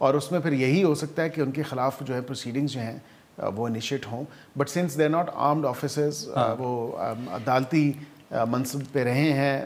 اور اس میں پھر یہی ہو سکتا ہے کہ ان کے خلاف جو ہے پروسیڈنگز جو ہیں وہ انیشیٹ ہوں. But since they are not armed officers, وہ عدالتی منصب پہ رہے ہیں.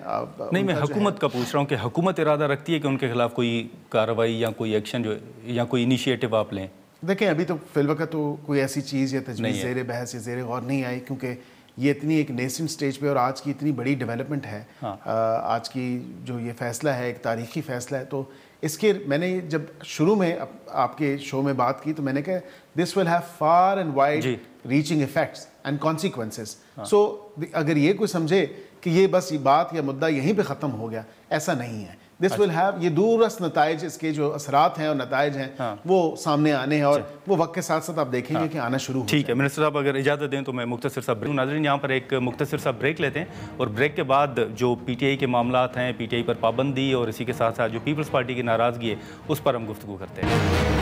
نہیں, میں حکومت کا پوچھ رہا ہوں کہ حکومت ارادہ رکھتی ہے کہ ان کے خلاف کوئی کارروائی یا کوئی ایکشن جو یا کوئی انیشیٹو آپ لیں؟ دیکھیں ابھی تو فی الوقت تو کوئی ایسی چیز یا تجویز زیر بحث یا زیر غور نہیں آئی, کیونکہ یہ اتنی ایک نیسنٹ سٹیج پہ اور آج کی اتنی بڑی ڈیولپمنٹ ہے. آج کی جو یہ فیصلہ ہے ایک تاریخی فیصلہ ہے. تو اس کے میں نے جب شروع میں آپ کے شو میں بات کی تو میں نے کہا this will have far and wide reaching effects and consequences. So اگر یہ کوئی سمجھے کہ یہ بس یہ بات یا مدعا یہیں پہ ختم ہو گیا, ایسا نہیں ہے. دس ول ہیو, یہ دوررس نتائج اس کے جو اثرات ہیں اور نتائج ہیں وہ سامنے آنے ہیں, اور وہ وقت کے ساتھ ساتھ آپ دیکھیں گے کہ آنا شروع ہو. ٹھیک ہے منسٹر صاحب, اگر اجازت دیں تو میں مختصر سا ناظرین یہاں پر ایک مختصر سا بریک لیتے ہیں, اور بریک کے بعد جو پی ٹی آئی کے معاملات ہیں, پی ٹی آئی پر پابندی اور اسی کے ساتھ ساتھ جو پیپلز پارٹی کی ناراضگی ہے اس پر ہم گفتگو کرتے ہیں.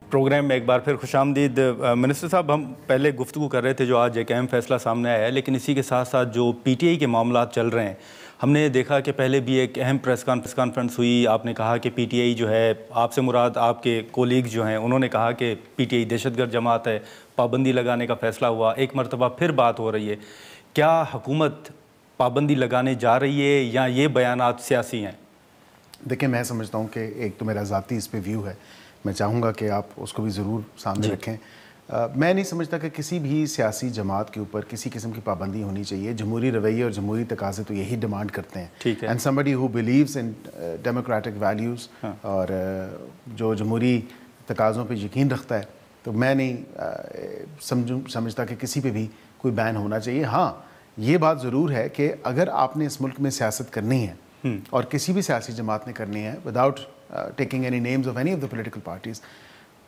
پروگرام میں ایک بار پھر خوش آمدید. منسٹر صاحب, ہم پہلے گفتگو کر رہے تھے جو آج ایک اہم فیصلہ سامنے آیا ہے, لیکن اسی کے ساتھ ساتھ جو پی ٹی آئی کے معاملات چل رہے ہیں, ہم نے دیکھا کہ پہلے بھی ایک اہم پریس کانفرنس ہوئی. آپ نے کہا کہ پی ٹی آئی جو ہے, آپ سے مراد آپ کے کولیگز جو ہیں, انہوں نے کہا کہ پی ٹی آئی دہشت گرد جماعت ہے, پابندی لگانے کا فیصلہ ہوا. ایک مرتبہ پھر بات ہو رہی ہے, کیا حکومت پابندی لگانے جا رہی ہے یا یہ بیانات سیاسی ہیں؟ دیکھیں میں سمجھتا ہوں کہ ایک تو میرا ذاتی اس پہ ویو ہے, میں چاہوں گا کہ آپ اس کو بھی ضرور سامنے رکھیں. میں نہیں سمجھتا کہ کسی بھی سیاسی جماعت کے اوپر کسی قسم کی پابندی ہونی چاہیے. جمہوری رویے اور جمہوری تقاضے تو یہی ڈیمانڈ کرتے ہیں. And somebody who believes in democratic values اور جو جمہوری تقاضوں پہ یقین رکھتا ہے, تو میں نہیں سمجھتا کہ کسی پہ بھی کوئی بین ہونا چاہیے. ہاں یہ بات ضرور ہے کہ اگر آپ نے اس ملک میں سیاست کرنی ہے اور کسی بھی سیاسی جماعت نے کرنی ہے without taking any names of any of the political parties,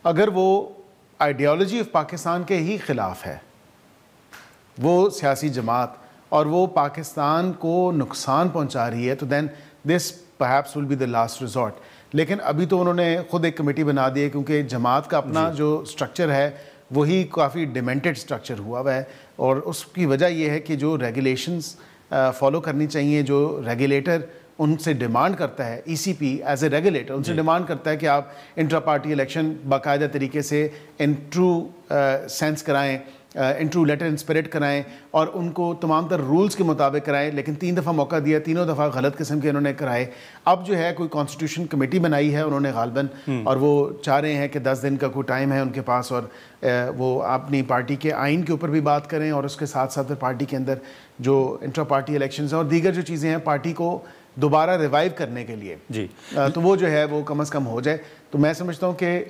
اگر وہ آئیڈیالوجی آف پاکستان کے ہی خلاف ہے وہ سیاسی جماعت, اور وہ پاکستان کو نقصان پہنچا رہی ہے, تو then this perhaps will be the last resort. لیکن ابھی تو انہوں نے خود ایک کمیٹی بنا دی ہے, کیونکہ جماعت کا اپنا جو سٹرکچر ہے وہی کافی ڈیمنٹڈ سٹرکچر ہوا ہے, اور اس کی وجہ یہ ہے کہ جو ریگولیشنز فالو کرنی چاہیے, جو ریگولیٹر ان سے ڈیمانڈ کرتا ہے, ای سی پی ایز اے ریگولیٹر ان سے ڈیمانڈ کرتا ہے کہ آپ انٹرا پارٹی الیکشن باقاعدہ طریقے سے ان ٹرو سینس کرائیں, in true letter in spirit کرائیں, اور ان کو تمام تر رولز کے مطابق کرائیں. لیکن 3 دفعہ موقع دیا, تینوں دفعہ غلط قسم کے انہوں نے کرائے. اب جو ہے کوئی کانسٹیٹیوشن کمیٹی بنائی ہے انہوں نے غالباً, اور وہ چاہ رہے ہیں کہ 10 دن کا کوئی ٹائم ہے ان کے پاس, اور وہ اپنی پارٹی کے آئین کے اوپر بھی بات کریں, اور اس کے ساتھ ساتھ پارٹی کے اندر جو انٹرا پارٹی الیکشنز ہیں اور دیگر جو چیزیں ہیں پارٹی کو دوبارہ ریوائیو کرنے کے لیے, تو وہ جو ہے وہ کم از کم ہو جائے. تو میں سمجھتا ہوں کہ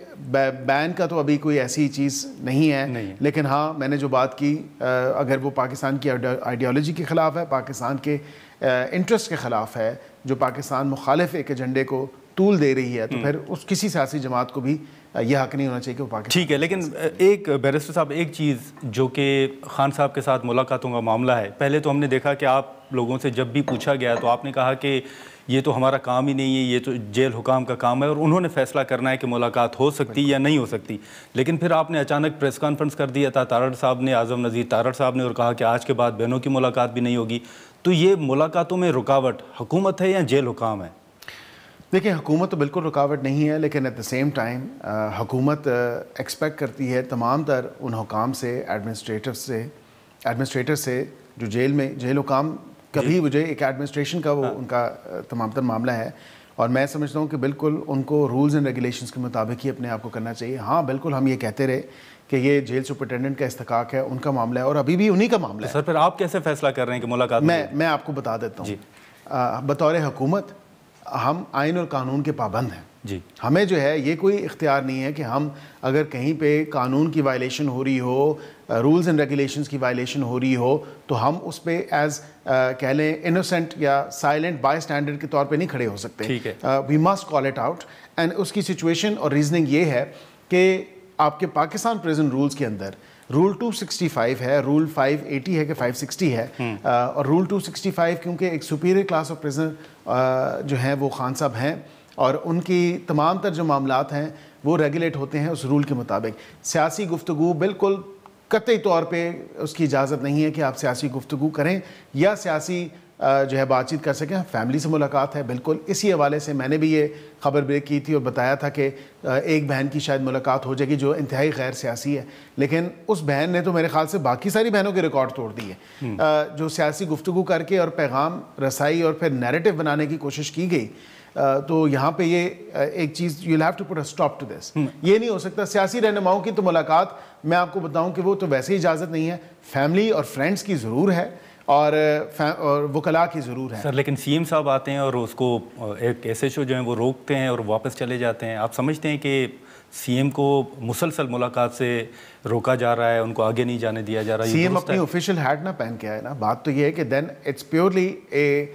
بین کا تو ابھی کوئی ایسی چیز نہیں ہے, لیکن ہاں میں نے جو بات کی, اگر وہ پاکستان کی آئیڈیالوجی کے خلاف ہے, پاکستان کے انٹرسٹ کے خلاف ہے, جو پاکستان مخالف ایک ایجنڈے کو طول دے رہی ہے, تو پھر اس کسی سیاسی جماعت کو بھی یہ حق نہیں ہونا چاہیے کہ وہ پاکستان. ٹھیک ہے, لیکن ایک بیرسٹر صاحب ایک چیز جو کہ خان صاحب کے ساتھ ملاقاتوں کا معاملہ ہے, پہلے تو ہم نے دیکھا کہ آپ لوگوں سے جب بھی پوچھا گیا تو آپ نے کہا کہ یہ تو ہمارا کام ہی نہیں ہے, یہ تو جیل حکام کا کام ہے اور انہوں نے فیصلہ کرنا ہے کہ ملاقات ہو سکتی یا نہیں ہو سکتی. لیکن پھر آپ نے اچانک پریس کانفرنس کر دیا تھا, تارڑ صاحب نے, اعظم نذیر تارڑ صاحب نے, اور کہا کہ آج کے بعد بہنوں کی ملاقات بھی نہیں ہوگی. تو یہ ملاقاتوں میں رکاوٹ حکومت ہے یا جیل حکام ہے؟ دیکھیں حکومت تو بالکل رکاوٹ نہیں ہے, لیکن ایٹ دا سیم ٹائم حکومت ایکسپیکٹ کرتی ہے تمام تر ان حکام سے, ایڈمنسٹریٹر سے جو جیل میں جیل حکام کبھی مجھے ایک ایڈمنسٹریشن کا وہ ان کا تمام تر معاملہ ہے, اور میں سمجھتا ہوں کہ بالکل ان کو رولز اینڈ ریگولیشنز کے مطابق ہی اپنے آپ کو کرنا چاہیے. ہاں بالکل ہم یہ کہتے رہے کہ یہ جیل سپرنٹینڈنٹ کا استحقاق ہے, ان کا معاملہ ہے, اور ابھی بھی انہی کا معاملہ ہے. سر پھر آپ کیسے فیصلہ کر رہے ہیں کہ ملاقات؟ میں آپ کو بتا دیتا ہوں. بطور حکومت ہم آئین اور قانون کے پابند ہیں. ہمیں جو ہے یہ کوئی اختیار نہیں ہے کہ ہم اگر کہیں پہ قانون کی وائلیشن ہو رہی ہو, رولز اینڈ ریگولیشنز کی وائلیشن ہو رہی ہو, تو ہم اس پہ ایز کہہ لیں انوسینٹ یا سائلنٹ بائی اسٹینڈرڈ کے طور پہ نہیں کھڑے ہو سکتے. We must call it out. And اس کی سچویشن اور ریزننگ یہ ہے کہ آپ کے پاکستان پریزن رولز کے اندر رول 265 ہے, رول 580 ہے کہ 560 ہے, اور رول 265 کیونکہ ایک سپیریئر کلاس آف پریزن جو ہیں وہ خان صاحب ہیں, اور ان کی تمام تر جو معاملات ہیں وہ ریگولیٹ ہوتے ہیں اس رول کے مطابق. سیاسی گفتگو بالکل قطعی طور پہ اس کی اجازت نہیں ہے کہ آپ سیاسی گفتگو کریں یا سیاسی جو ہے بات چیت کر سکیں. فیملی سے ملاقات ہے بالکل. اسی حوالے سے میں نے بھی یہ خبر بریک کی تھی اور بتایا تھا کہ ایک بہن کی شاید ملاقات ہو جائے گی جو انتہائی غیر سیاسی ہے, لیکن اس بہن نے تو میرے خیال سے باقی ساری بہنوں کے ریکارڈ توڑ دیے. جو سیاسی گفتگو کر کے اور پیغام رسائی اور پھر نیریٹو بنانے کی کوشش کی گئی, تو یہاں پہ یہ ایک چیز you have to put a stop to this. یہ نہیں ہو سکتا. سیاسی رہنماؤں کی تو ملاقات میں آپ کو بتاؤں کہ وہ تو ویسے ہی اجازت نہیں ہے, فیملی اور فرینڈس کی ضرور ہے اور وکلاء کی ضرور ہے. سر لیکن سی ایم صاحب آتے ہیں اور اس کو ایک ایسے شو جو ہیں وہ روکتے ہیں اور واپس چلے جاتے ہیں. آپ سمجھتے ہیں کہ سی ایم کو مسلسل ملاقات سے روکا جا رہا ہے, ان کو آگے نہیں جانے دیا جا رہا؟ سی ایم اپنی آفیشیل ہیٹ نہ پہن کے آئے نا. بات تو یہ ہے کہ then it's purely a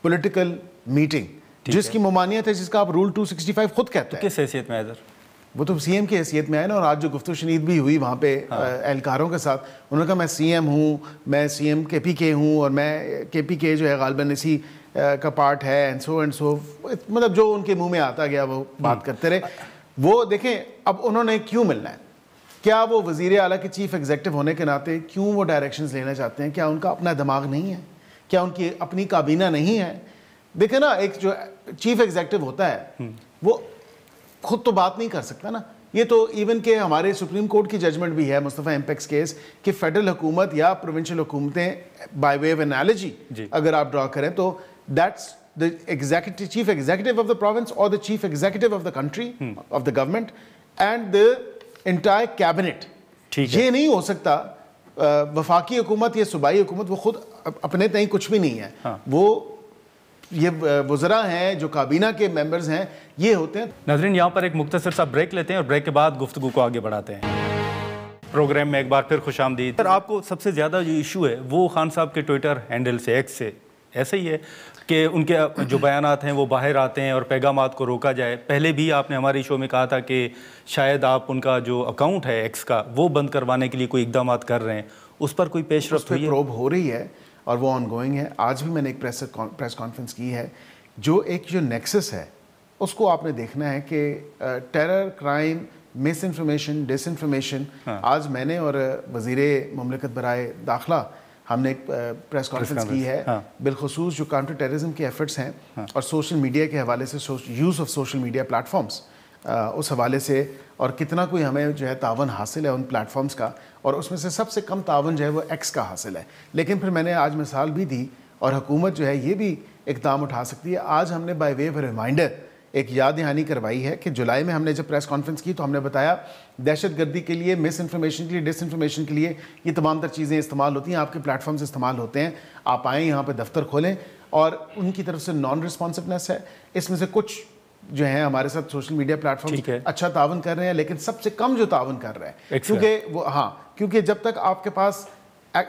political meeting جس کی ممانعت ہے, جس کا آپ رول 265 خود کہتے ہیں. کس حیثیت میں ہے سر؟ وہ تو سی ایم کی حیثیت میں آئے نا. اور آج جو گفتگو شنید بھی ہوئی وہاں پہ اہلکاروں کے ساتھ, انہوں نے کہا میں سی ایم ہوں, میں سی ایم کے پی کے ہوں, اور میں کے پی کے جو ہے غالباً اسی کا پارٹ ہے, اینڈ سو مطلب جو ان کے منہ میں آتا گیا وہ بات کرتے رہے. وہ دیکھیں اب انہوں نے کیوں ملنا ہے, کیا وہ وزیر اعلیٰ کے چیف ایگزیکٹو ہونے کے ناطے کیوں وہ ڈائریکشنز لینا چاہتے ہیں؟ کیا ان کا اپنا دماغ نہیں ہے؟ کیا ان کی اپنی کابینہ نہیں ہے؟ دیکھیں نا, ایک جو چیف ایگزیکٹو ہوتا ہے وہ خود تو بات نہیں کر سکتا نا. یہ تو ایون کہ ہمارے سپریم کورٹ کی ججمنٹ بھی ہے مصطفیٰ امپیکس کیس کہ فیڈرل حکومت یا پروونشل حکومتیں بائی وے آف انالوجی اگر آپ ڈرا کریں تو that's the chief executive of the province or the chief executive of the country of the government and the entire cabinet. یہ نہیں ہو سکتا. وفاقی حکومت یا صوبائی حکومت وہ خود اپنے تئیں کچھ بھی نہیں ہے, وہ یہ وزراء ہیں جو کابینہ کے ممبرز ہیں یہ ہوتے ہیں. ناظرین یہاں پر ایک مختصر سا بریک لیتے ہیں اور بریک کے بعد گفتگو کو آگے بڑھاتے ہیں. پروگرام میں ایک بار پھر خوش آمدید. سر آپ کو سب سے زیادہ جو ایشو ہے وہ خان صاحب کے ٹویٹر ہینڈل سے, ایکس سے ایسا ہی ہے کہ ان کے جو بیانات ہیں وہ باہر آتے ہیں اور پیغامات کو روکا جائے. پہلے بھی آپ نے ہماری شو میں کہا تھا کہ شاید آپ ان کا جو اکاؤنٹ ہے ایکس کا وہ بند کروانے کے لیے کوئی اقدامات کر رہے ہیں. اس پر کوئی پیش رفت ہوئی ہے؟ پروب ہو رہی ہے اور وہ آن گوئنگ ہے. آج بھی میں نے ایک پریس کانفرنس کی ہے. جو ایک جو نیکسس ہے اس کو آپ نے دیکھنا ہے کہ ٹیرر, کرائم, مس انفارمیشن, ڈس انفارمیشن. آج میں نے اور وزیر مملکت برائے داخلہ ہم نے ایک پریس کانفرنس کی ہے بالخصوص جو کاؤنٹر ٹیررزم کے ایفرٹس ہیں اور سوشل میڈیا کے حوالے سے use of social media platforms اس حوالے سے, اور کتنا کوئی ہمیں جو ہے تعاون حاصل ہے ان پلیٹ فارمز کا, اور اس میں سے سب سے کم تعاون جو ہے وہ ایکس کا حاصل ہے. لیکن پھر میں نے آج مثال بھی دی اور حکومت جو ہے یہ بھی اقدام اٹھا سکتی ہے. آج ہم نے بائی وے آف ریمائنڈر ایک یاد دہانی کروائی ہے کہ جولائی میں ہم نے جب پریس کانفرنس کی تو ہم نے بتایا دہشت گردی کے لیے, مس انفارمیشن کے لیے, ڈس انفارمیشن کے لیے یہ تمام تر چیزیں استعمال ہوتی ہیں, آپ کے پلیٹ فارمز استعمال ہوتے ہیں. آپ آئیں یہاں پہ دفتر کھولیں, اور ان کی طرف سے نان رسپانسونیس ہے. اس میں سے کچھ جو ہیں ہمارے ساتھ سوشل میڈیا پلیٹ فارم اچھا تعاون کر رہے ہیں, لیکن سب سے کم جو تعاون کر رہے ہیں کیونکہ وہ کیونکہ جب تک آپ کے پاس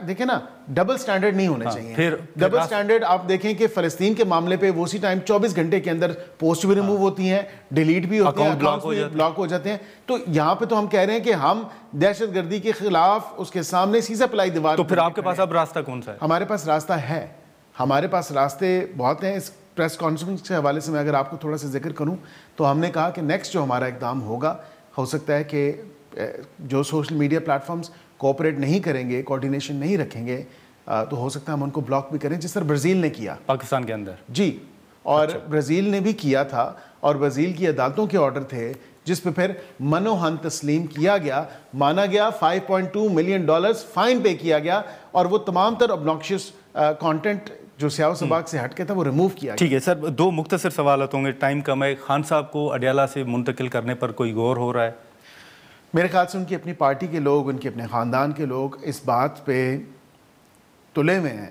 دیکھیں نا ڈبل سٹینڈرڈ نہیں ہونے چاہیے. ڈبل سٹینڈرڈ آپ دیکھیں کہ فلسطین کے معاملے پہ وہ اسی ٹائم 24 گھنٹے کے اندر پوسٹ بھی ریموو ہوتی ہیں, ڈیلیٹ بھی ہوتے ہیں, بلاک ہو جاتے ہیں. تو یہاں پہ تو ہم کہہ رہے ہیں کہ ہم دہشت گردی کے خلاف اس کے سامنے سیزا پلائی دیوار. تو پھر آپ کے پاس اب راستہ کون سا ہے؟ ہمارے پاس راستہ ہے, ہمارے پاس راستے بہت ہیں. اس پریس کانفرنس کے حوالے سے میں اگر آپ کو تھوڑا سا ذکر کروں تو ہم نے کہا کہ نیکسٹ جو ہمارا اقدام ہوگا, ہو سکتا ہے کہ جو social media platforms cooperate نہیں کریں گے, کوآرڈینیشن نہیں رکھیں گے, تو ہو سکتا ہے ہم ان کو بلاک بھی کریں, جس طرح برازیل نے کیا پاکستان کے اندر. جی, اور برازیل نے بھی کیا تھا, اور برازیل کی عدالتوں کے آرڈر تھے جس پہ پھر منوہن تسلیم کیا گیا, مانا گیا, $5.2 ملین فائن پے کیا گیا, اور وہ تمام تر obnoxious کانٹینٹ جو سیاہ و سباق سے ہٹ کے تھا وہ ریموو کیا گیا. ٹھیک ہے سر, 2 مختصر سوالات ہوں گے, ٹائم کم ہے. خان صاحب کو اڈیالہ سے منتقل کرنے پر کوئی غور ہو رہا ہے؟ میرے خیال سے ان کی اپنی پارٹی کے لوگ, ان کے اپنے خاندان کے لوگ اس بات پہ تلے میں ہیں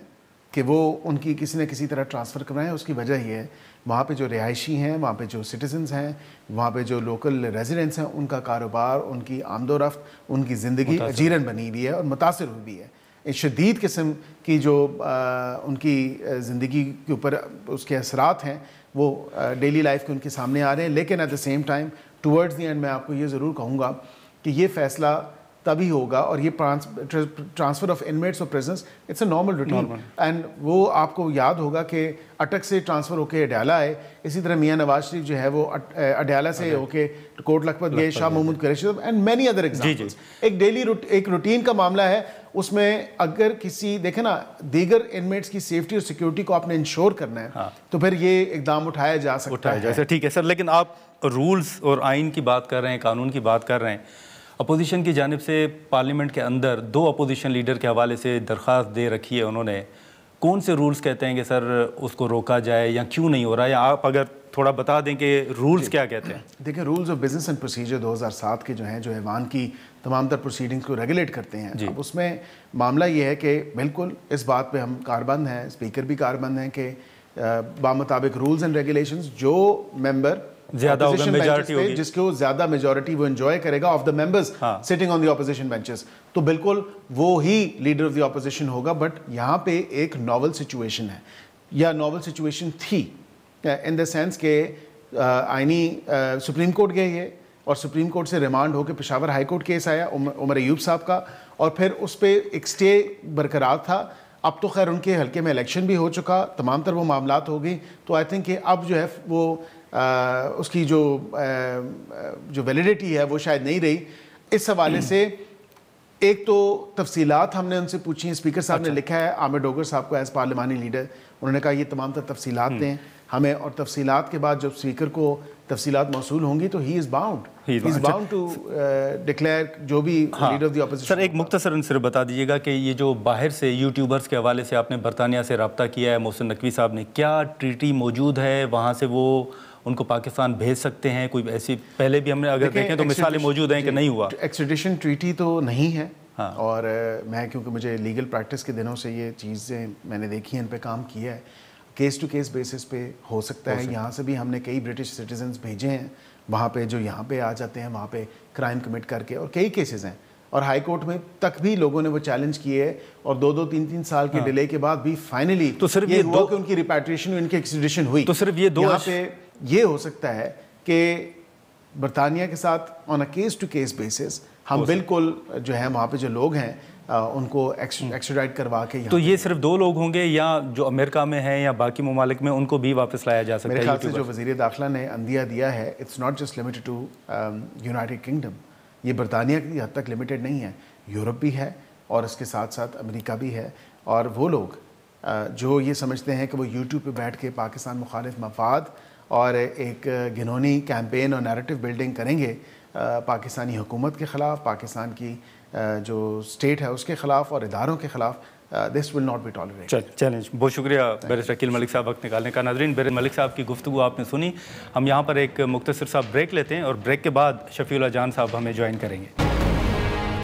کہ وہ ان کی کسی نہ کسی طرح ٹرانسفر کروائیں. اس کی وجہ یہ ہے وہاں پہ جو رہائشی ہیں, وہاں پہ جو سٹیزنز ہیں, وہاں پہ جو لوکل ریزیڈنٹس ہیں, ان کا کاروبار, ان کی آمد و رفت, ان کی زندگی اجیرن بنی ہوئی ہے اور متاثر ہوئی بھی ہے. ایک شدید قسم کی جو ان کی زندگی کے اوپر اس کے اثرات ہیں وہ ڈیلی لائف کے ان کے سامنے آ رہے ہیں. لیکن at the same time towards the end میں آپ کو یہ ضرور کہوں گا کہ یہ فیصلہ تبھی ہوگا. اور یہ transfer of inmates of prisons it's a normal routine. And وہ آپ کو یاد ہوگا کہ اٹک سے ٹرانسفر ہو کے اڈیالہ آئے, اسی طرح میاں نواز شریف جو ہے وہ اڈیالہ سے ہو کے کوٹ لکھپت گئے, Shah Mahmood Qureshi and many other examples. ایک ڈیلی ایک روٹین کا معاملہ ہے. اس میں اگر کسی دیکھیں نا دیگر انمیٹس کی سیفٹی اور سیکیورٹی کو آپ نے انشور کرنا ہے تو پھر یہ اقدام اٹھایا جا سکتا ہے. ٹھیک ہے سر, لیکن آپ رولز اور آئین کی بات کر رہے ہیں, قانون کی بات کر رہے ہیں. اپوزیشن کی جانب سے پارلیمنٹ کے اندر 2 اپوزیشن لیڈر کے حوالے سے درخواست دے رکھی ہے انہوں نے. کون سے رولز کہتے ہیں کہ سر اس کو روکا جائے یا کیوں نہیں ہو رہا, یا آپ اگر تھوڑا بتا دیں کہ رولز کیا کہتے ہیں؟ دیکھیں rules of business and procedure 2007 کے جو ہیں, جو ایوان کی تمام تر پروسیڈنگز کو ریگولیٹ کرتے ہیں. اب اس میں معاملہ یہ ہے کہ بالکل اس بات پہ ہم کاربند ہیں, اسپیکر بھی کاربند ہیں کہ بامطابق رولز اینڈ ریگولیشنز جو ممبر زیادہ ہوگا, میجارٹی ہوگی, جس کو زیادہ میجورٹی وہ انجوائے کرے گا of the members sitting on the opposition benches, تو بالکل وہ ہی لیڈر آف دی اپوزیشن ہوگا. بٹ یہاں پہ ایک ناول سچویشن ہے, یا ناول سچویشن تھی ان دا سینس کہ آئینی سپریم کورٹ گئے یہ, اور سپریم کورٹ سے ریمانڈ ہو کے پشاور ہائی کورٹ کیس آیا عمر ایوب صاحب کا, اور پھر اس پہ ایک اسٹے برقرار تھا. اب تو خیر ان کے حلقے میں الیکشن بھی ہو چکا, تمام تر وہ معاملات ہو گئی. تو آئی تھنک کہ اب جو ہے وہ اس کی جو ویلیڈیٹی ہے وہ شاید نہیں رہی. اس حوالے سے ایک تو تفصیلات ہم نے ان سے پوچھی, اسپیکر صاحب نے لکھا ہے عامر ڈوگر صاحب کو ایز پارلیمانی لیڈر, انہوں نے کہا یہ تمام تر تفصیلات دیں ہمیں, اور تفصیلات کے بعد جب اسپیکر کو تفصیلات موصول ہوں گی تو ہی از باؤنڈ ٹو ڈکلیئر جو بھی لیڈر آف دی اپوزیشن. سر ایک مختصر صرف بتا دیجیے گا کہ یہ جو باہر سے یوٹیوبرز کے حوالے سے آپ نے برطانیہ سے رابطہ کیا ہے, محسن نقوی صاحب نے, کیا ٹریٹی موجود ہے وہاں سے, وہ ان کو پاکستان بھیج سکتے ہیں؟ کوئی ایسی پہلے بھی ہم نے اگر دیکھیں تو مثالیں موجود ہیں کہ نہیں ہوا. ایکسٹریڈیشن ٹریٹی تو نہیں ہے, اور میں کیونکہ مجھے لیگل پریکٹس کے دنوں سے یہ چیزیں میں نے دیکھی ہیں, ان پہ کام کیا ہے, کیس ٹو کیس بیسس پہ ہو سکتا ہے. یہاں سے بھی ہم نے کئی برٹش سٹیزنز بھیجے ہیں وہاں پہ, جو یہاں پہ آ جاتے ہیں وہاں پہ کرائم کمٹ کر کے, اور کئی کیسز ہیں, اور ہائی کورٹ میں تک بھی لوگوں نے وہ چیلنج کیے ہے, اور 2-3 سال کے ڈیلے کے بعد بھی فائنلی تو صرف یہ ہوا کہ ان کی ریپیٹریشن, ان کی ایکسٹریڈیشن ہوئی. تو صرف یہ یہاں پہ یہ ہو سکتا ہے کہ برطانیہ کے ساتھ on a case to case basis ہم بالکل جو ہے وہاں پہ جو لوگ ہیں ان کو ایکسٹریڈائٹ کروا کے. تو یہ صرف 2 لوگ ہوں گے, یا جو امریکہ میں ہیں یا باقی ممالک میں ان کو بھی واپس لایا جا سکتا ہے؟ میرے خیال سے جو وزیر داخلہ نے عندیہ دیا ہے, it's not just limited to United Kingdom, یہ برطانیہ کی حد تک لمیٹڈ نہیں ہے, یورپ بھی ہے اور اس کے ساتھ ساتھ امریکہ بھی ہے. اور وہ لوگ جو یہ سمجھتے ہیں کہ وہ یوٹیوب پہ بیٹھ کے پاکستان مخالف مفاد اور ایک گھنونی کیمپین اور نیریٹو بلڈنگ کریں گے پاکستانی حکومت کے خلاف, پاکستان کی جو اسٹیٹ ہے اس کے خلاف اور اداروں کے خلاف, this will not be tolerated. Challenge. بہت شکریہ بیرسٹر عقیل ملک صاحب وقت نکالنے کا. ناظرین, بیرسٹر ملک صاحب کی گفتگو آپ نے سنی. ہم یہاں پر ایک مختصر سا بریک لیتے ہیں, اور بریک کے بعد شفیع اللہ جان صاحب ہمیں جوائن کریں گے.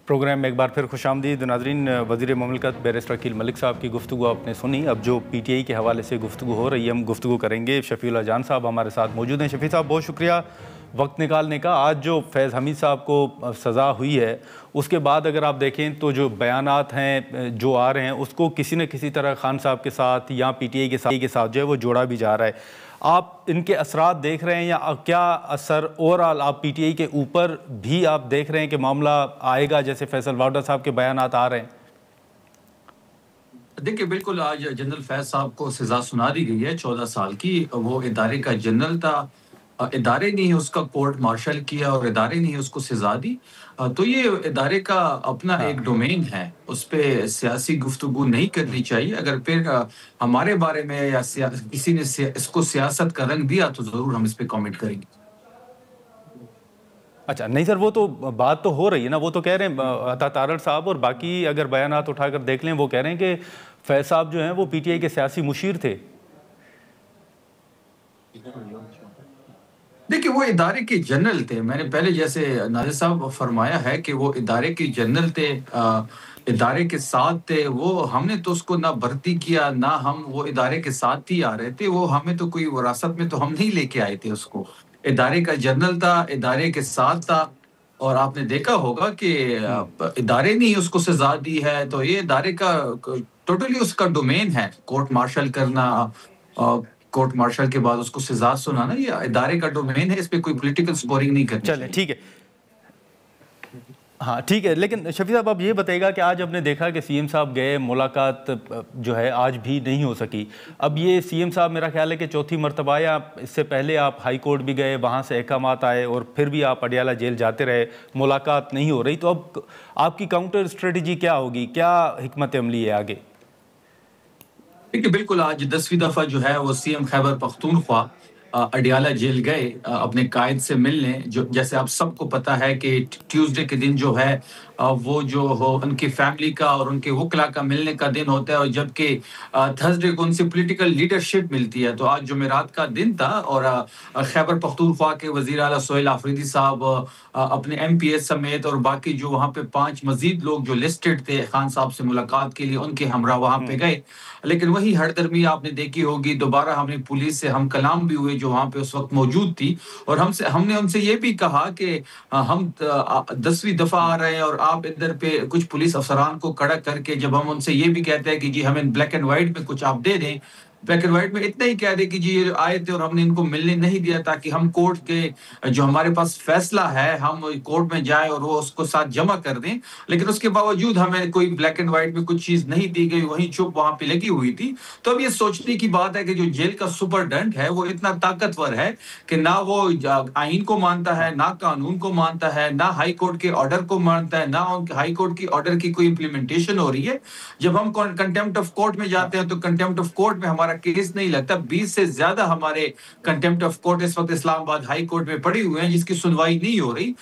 پروگرام میں ایک بار پھر خوش آمدید. ناظرین, وزیر مملکت بیرسٹر عقیل ملک صاحب کی گفتگو آپ نے سنی. اب جو پی ٹی آئی کے حوالے سے گفتگو ہو رہی ہے, ہم گفتگو کریں گے. شفیع اللہ جان صاحب ہمارے ساتھ موجود ہیں. شفیع صاحب, بہت شکریہ وقت نکالنے کا. آج جو فیض حمید صاحب کو سزا ہوئی ہے, اس کے بعد اگر آپ دیکھیں تو جو بیانات ہیں جو آ رہے ہیں, اس کو کسی نہ کسی طرح خان صاحب کے ساتھ یا پی ٹی آئی کے ساتھ جو ہے وہ جوڑا بھی جا رہا ہے. آپ ان کے اثرات دیکھ رہے ہیں, یا کیا اثر اوورآل آپ پی ٹی آئی کے اوپر بھی آپ دیکھ رہے ہیں کہ معاملہ آئے گا جیسے فیصل واوڈا صاحب کے بیانات آ رہے ہیں؟ دیکھیں, بالکل آج جنرل فیض صاحب کو سزا سنا دی گئی ہے 14 سال کی. وہ ادارے کا جنرل تھا, ادارے نے اس کا کورٹ مارشل کیا اور ادارے نے اس کو سزا دی. تو یہ ادارے کا اپنا ایک ڈومین ہے, اس پہ سیاسی گفتگو نہیں کرنی چاہیے. اگر پھر ہمارے بارے میں یا کسی نے اس کو سیاست کا رنگ دیا تو ضرور ہم اس پہ کامنٹ کریں گے. اچھا نہیں سر, وہ تو بات تو ہو رہی ہے نا, وہ تو کہہ رہے ہیں عطا تارڑ صاحب اور باقی اگر بیانات اٹھا کر دیکھ لیں, وہ کہہ رہے ہیں کہ فیض صاحب جو ہیں وہ پی ٹی آئی کے سیاسی مشیر تھے. دیکھیں, وہ ادارے کے جنرل تھے. میں نے پہلے جیسے ناظر صاحب فرمایا ہے کہ وہ ادارے کے جنرل تھے, ادارے کے ساتھ تھے. وہ ہم نے تو اس کو نہ بھرتی کیا, نہ ہم وہ ادارے کے ساتھ ہی آ رہے تھے. وہ ہمیں تو کوئی وراثت میں تو ہم نہیں لے کے آئے تھے اس کو. ادارے کا جنرل تھا, ادارے کے ساتھ تھا, اور آپ نے دیکھا ہوگا کہ ادارے نے اس کو سزا دی ہے. تو یہ ادارے کا ٹوٹلی اس کا ڈومین ہے, کورٹ مارشل کرنا, کورٹ مارشل کے بعد اس کو سزا سنانا, یہ ادارے کا ڈومین ہے. اس پہ کوئی پولیٹیکل سکورنگ نہیں کرنی. چلیں ٹھیک ہے. ہاں ٹھیک ہے، لیکن شفیع صاحب آپ یہ بتائیے گا کہ آج ہم نے دیکھا کہ سی ایم صاحب گئے، ملاقات جو ہے آج بھی نہیں ہو سکی. اب یہ سی ایم صاحب میرا خیال ہے کہ چوتھی مرتبہ، یا اس سے پہلے آپ ہائی کورٹ بھی گئے، وہاں سے احکامات آئے اور پھر بھی آپ اڈیالہ جیل جاتے رہے، ملاقات نہیں ہو رہی. تو اب آپ کی کاؤنٹر اسٹریٹجی کیا ہوگی، کیا حکمت عملی ہے آگے؟ دیکھیے بالکل آج 10ویں دفعہ جو ہے وہ C M Khyber Pakhtunkhwa Adiala jail گئے اپنے قائد سے ملنے. جو جیسے آپ سب کو پتا ہے کہ ٹیوزڈے کے دن جو ہے وہ جو ہو ان کی فیملی کا اور ان کے وکلا کا ملنے کا دن ہوتا ہے، اور جبکہ تھرسڈے کو ان سے پولیٹیکل لیڈرشپ ملتی ہے. تو آج جمعرات کا دن تھا اور خیبر پختونخوا کے وزیر اعلیٰ سہیل آفریدی صاحب اپنے ایم پی ایس سمیت اور باقی جو وہاں پہ 5 مزید لوگ جو لسٹڈ تھے خان صاحب سے ملاقات کے لیے، ان کے ہمراہ وہاں پہ گئے. لیکن وہی ہر درمی آپ نے دیکھی ہوگی، دوبارہ ہم نے پولیس سے ہم کلام بھی ہوئے جو وہاں پہ اس وقت موجود تھی، اور ہم نے ان سے یہ بھی کہا کہ ہم 10ویں دفعہ آ رہے ہیں اور آپ ادھر پہ کچھ پولیس افسران کو کڑا کر کے، جب ہم ان سے یہ بھی کہتے ہیں کہ جی ہمیں بلیک اینڈ وائٹ میں کچھ آپ دے دیں، بلیک اینڈ وائٹ میں اتنا ہی کہہ دے کہ جی یہ آئے تھے اور ہم نے ان کو ملنے نہیں دیا تاکہ ہم کورٹ کے جو ہمارے پاس فیصلہ ہے ہم کورٹ میں جائیں اور وہ اس کو ساتھ جمع کر دیں. لیکن اس کے باوجود ہمیں کوئی بلیک اینڈ وائٹ میں کچھ چیز نہیں دی گئی، وہیں چپ وہاں پہ لگی ہوئی تھی. تو اب یہ سوچنے کی بات ہے کہ جو جیل کا سپرڈنٹ ہے وہ اتنا طاقتور ہے کہ نہ وہ آئین کو مانتا ہے، نہ قانون کو مانتا ہے، نہ ہائی کورٹ کے آرڈر کو مانتا ہے، نہ ہائی کورٹ کی آرڈر کی کوئی امپلیمنٹیشن ہو رہی ہے. جب ہم کنٹیمپٹ آف کورٹ میں جاتے ہیں تو کنٹیمپٹ آف کورٹ میں ہمارا کیس نہیں لگتا. 20 سے زیادہ ہمارے کنٹیمپٹ آف کورٹ اس وقت اسلام آباد ہائی کورٹ میں پڑے ہوئے ہیں جس کی سنوائی نہیں ہو رہی.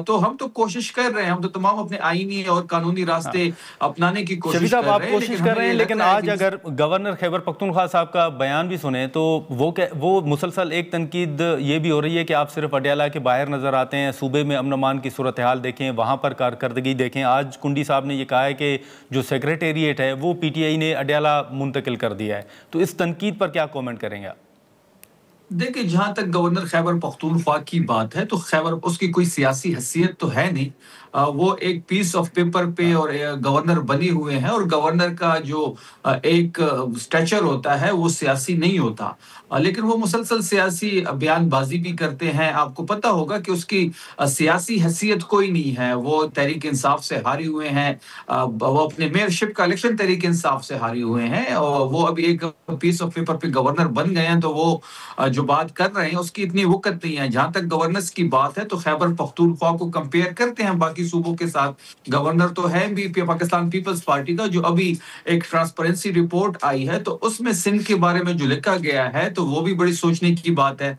تو ہم تو کوشش کر رہے ہیں، ہم تو تمام اپنے آئینی اور قانونی راستے اپنانے کی کوشش کر رہے ہیں. آپ کوشش کر رہے ہیں، لیکن آج اگر گورنر خیبر پختونخوا صاحب کا بیان بھی سنیں تو وہ مسلسل ایک تنقید یہ بھی ہو رہی ہے کہ آپ صرف اڈیالہ کے باہر نظر آتے ہیں، صوبے میں امن امان کی صورتحال دیکھیں، وہاں پر کارکردگی دیکھیں. آج کنڈی صاحب نے یہ کہا ہے کہ جو سیکریٹریٹ ہے وہ پی ٹی آئی نے اڈیالہ منتقل کر دیا ہے. تو اس تنقید پر کیا کومنٹ کریں گے آپ؟ دیکھیں جہاں تک گورنر خیبر پختونخوا کی بات ہے تو خیبر اس کی کوئی سیاسی حیثیت تو ہے نہیں. وہ ایک پیس آف پیپر پہ اور گورنر بنے ہوئے ہیں، اور گورنر کا جو ایک سٹیچر ہوتا ہے وہ سیاسی نہیں ہوتا. لیکن وہ مسلسل سیاسی بیان بازی بھی کرتے ہیں. آپ کو پتہ ہوگا کہ اس کی سیاسی حیثیت کوئی نہیں ہے. وہ تحریک انصاف سے ہارے ہوئے ہیں، وہ اپنے میئرشپ کا الیکشن تحریک انصاف سے ہارے ہوئے ہیں، اور وہ ابھی ایک پیس آف پیپر پہ گورنر بن گئے ہیں. تو وہ جو بات کر رہے ہیں اس کی اتنی وقت نہیں ہے. جہاں تک گورننس کی بات ہے تو خیبر پختونخوا کو کمپیئر کرتے ہیں باقی صوبوں کے ساتھ. گورنر تو ہے بھی پاکستان پیپلز پارٹی کا. جو ابھی ایک ٹرانسپیرنسی رپورٹ آئی ہے تو اس میں سندھ کے بارے میں جو لکھا گیا ہے تو وہ بھی بڑی سوچنے کی بات ہے.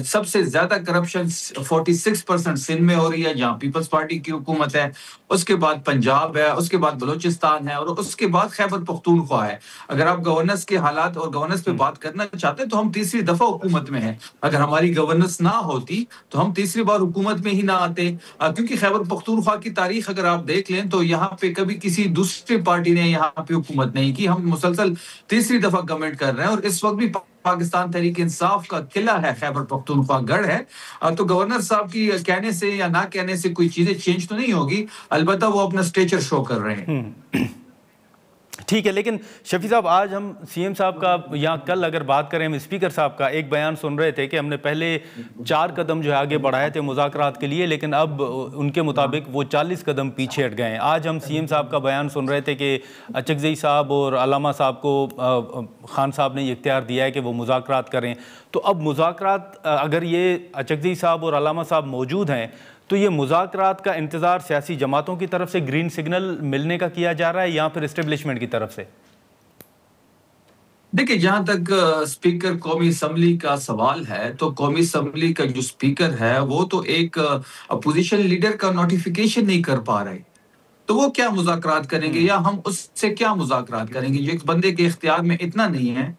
سب سے زیادہ کرپشن 46% سندھ میں ہو رہی ہے جہاں پیپلز پارٹی کی حکومت ہے. اس کے بعد پنجاب ہے، اس کے بعد بلوچستان ہے، اور اس کے بعد خیبر پختونخوا ہے. اگر آپ گورننس کے حالات اور گورننس پہ بات کرنا چاہتے ہیں تو ہم تیسری دفعہ حکومت میں ہیں. اگر ہماری گورننس نہ ہوتی تو ہم تیسری بار حکومت میں ہی نہ آتے. کیونکہ خیبر پختونخوا کی تاریخ اگر آپ دیکھ لیں تو یہاں پہ کبھی کسی دوسری پارٹی نے یہاں پہ حکومت نہیں کی. ہم مسلسل تیسری دفعہ گورنمنٹ کر رہے ہیں، اور اس وقت بھی پاکستان تحریک انصاف کا قلعہ ہے خیبر پختونخوا گڑھ ہے. تو گورنر صاحب کی کہنے سے یا نہ کہنے سے کوئی چیزیں چینج تو نہیں ہوگی، البتہ وہ اپنا سٹیچر شو کر رہے ہیں. ٹھیک ہے، لیکن شفیع صاحب آج ہم سی ایم صاحب کا یا کل اگر بات کریں ہم اسپیکر صاحب کا ایک بیان سن رہے تھے کہ ہم نے پہلے 4 قدم جو ہے آگے بڑھائے تھے مذاکرات کے لیے، لیکن اب ان کے مطابق وہ 40 قدم پیچھے ہٹ گئے ہیں. آج ہم سی ایم صاحب کا بیان سن رہے تھے کہ اچکزئی صاحب اور علامہ صاحب کو خان صاحب نے یہ اختیار دیا ہے کہ وہ مذاکرات کریں. تو اب مذاکرات اگر یہ اچکزئی صاحب اور علامہ صاحب موجود ہیں تو یہ مذاکرات کا انتظار سیاسی جماعتوں کی طرف سے گرین سگنل ملنے کا کیا جا رہا ہے یا پھر اسٹیبلشمنٹ کی طرف سے؟ دیکھیں جہاں تک اسپیکر قومی اسمبلی کا سوال ہے تو قومی اسمبلی کا جو اسپیکر ہے وہ تو ایک اپوزیشن لیڈر کا نوٹیفیکیشن نہیں کر پا رہے. تو وہ کیا مذاکرات کریں گے یا ہم اس سے کیا مذاکرات کریں گے جو ایک بندے کے اختیار میں اتنا نہیں ہے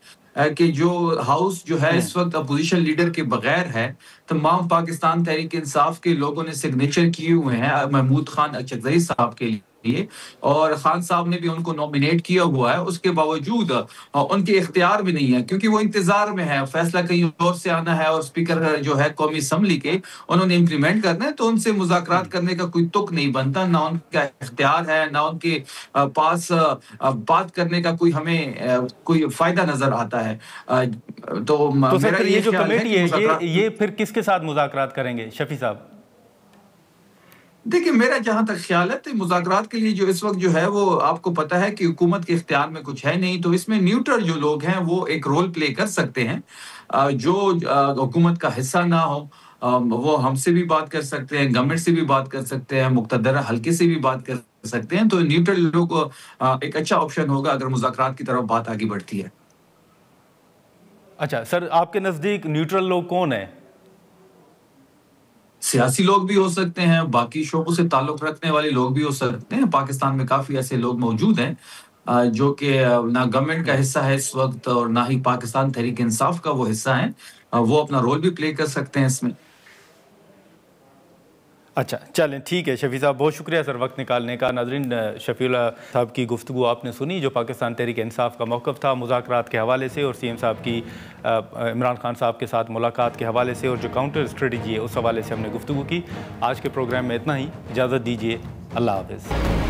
کہ جو ہاؤس جو ہے اس وقت اپوزیشن لیڈر کے بغیر ہے. تمام پاکستان تحریک انصاف کے لوگوں نے سگنیچر کیے ہوئے ہیں محمود خان اچکزئی صاحب کے لیے، اور خان صاحب نے بھی ان کو نومینیٹ کیا ہوا ہے. اس کے باوجود ان کے اختیار میں نہیں ہے کیونکہ وہ انتظار میں ہے، فیصلہ کہیں اور سے آنا ہے، اور اسپیکر جو ہے قومی اسمبلی کے انہوں نے امپلیمنٹ کرنا ہے. تو ان سے مذاکرات کرنے کا کوئی تک نہیں بنتا، نہ ان کا اختیار ہے، نہ ان کے پاس بات کرنے کا کوئی ہمیں کوئی فائدہ نظر آتا ہے. تو میرا یہ جو کمیٹی ہے یہ پھر کس کے ساتھ مذاکرات کریں گے شفیع صاحب؟ دیکھیں میرا جہاں تک خیال ہے تو مذاکرات کے لیے جو اس وقت جو ہے وہ آپ کو پتہ ہے کہ حکومت کے اختیار میں کچھ ہے نہیں، تو اس میں نیوٹرل جو لوگ ہیں وہ ایک رول پلے کر سکتے ہیں، جو حکومت کا حصہ نہ ہو، وہ ہم سے بھی بات کر سکتے ہیں، گورنمنٹ سے بھی بات کر سکتے ہیں، مقتدرہ حلقے سے بھی بات کر سکتے ہیں، تو نیوٹرل لوگ ایک اچھا آپشن ہوگا اگر مذاکرات کی طرف بات آگے بڑھتی ہے۔ اچھا سر، آپ کے نزدیک نیوٹرل لوگ کون ہیں؟ سیاسی لوگ بھی ہو سکتے ہیں، باقی شعبوں سے تعلق رکھنے والے لوگ بھی ہو سکتے ہیں۔ پاکستان میں کافی ایسے لوگ موجود ہیں جو کہ نہ گورنمنٹ کا حصہ ہے اس وقت اور نہ ہی پاکستان تحریک انصاف کا وہ حصہ ہیں، وہ اپنا رول بھی پلے کر سکتے ہیں اس میں۔ اچھا چلیں ٹھیک ہے شفیع صاحب، بہت شکریہ سر وقت نکالنے کا۔ ناظرین، شفیع اللہ صاحب کی گفتگو آپ نے سنی، جو پاکستان تحریک انصاف کا موقف تھا مذاکرات کے حوالے سے، اور سی ایم صاحب کی عمران خان صاحب کے ساتھ ملاقات کے حوالے سے، اور جو کاؤنٹر اسٹریٹجی ہے اس حوالے سے ہم نے گفتگو کی۔ آج کے پروگرام میں اتنا ہی، اجازت دیجیے، اللہ حافظ۔